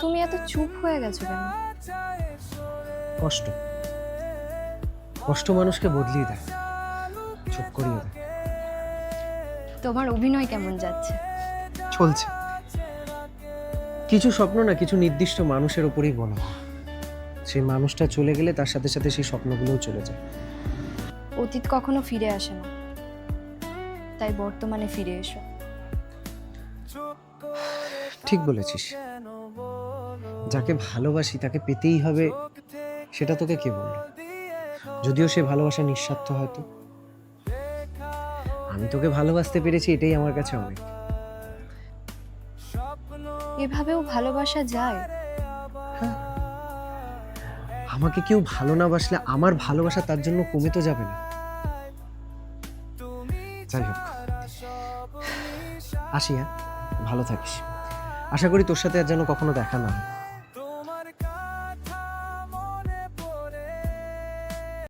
তুমি এত চুপ হয়ে গেছো কেন? কষ্ট কষ্ট মানুষকে বদলিয়ে দেয়, চুপ করিয়ে দেয়। তোমার অভিনয় কেমন যাচ্ছে? চলছে। কিছু স্বপ্ন না কিছু নির্দিষ্ট মানুষের উপরেই বলা হয়। সেই মানুষটা চলে গেলে তার সাথে সাথে সেই স্বপ্নগুলোও চলে যায়। অতীত কখনো ফিরে আসে না, তাই বর্তমানে ফিরে এসো। ঠিক বলেছিস। যাকে ভালোবাসি তাকে পেতেই হবে, সেটা তোকে কে বলল? যদিও সে ভালোবাসা নিঃস্বার্থ হয়তো। আমি তোকে ভালোবাসতে পেরেছি, এটাই আমার কাছে অনেক। এভাবেও ভালোবাসা যায়? হ্যাঁ, আমাকে কেউ ভালো না বাসলে আমার ভালোবাসা তার জন্য কমে তো যাবে না। যাই হোক, আসি। হ্যাঁ, ভালো থাকিস। আশা করি তোর সাথে আর যেন কখনো দেখা না হয়।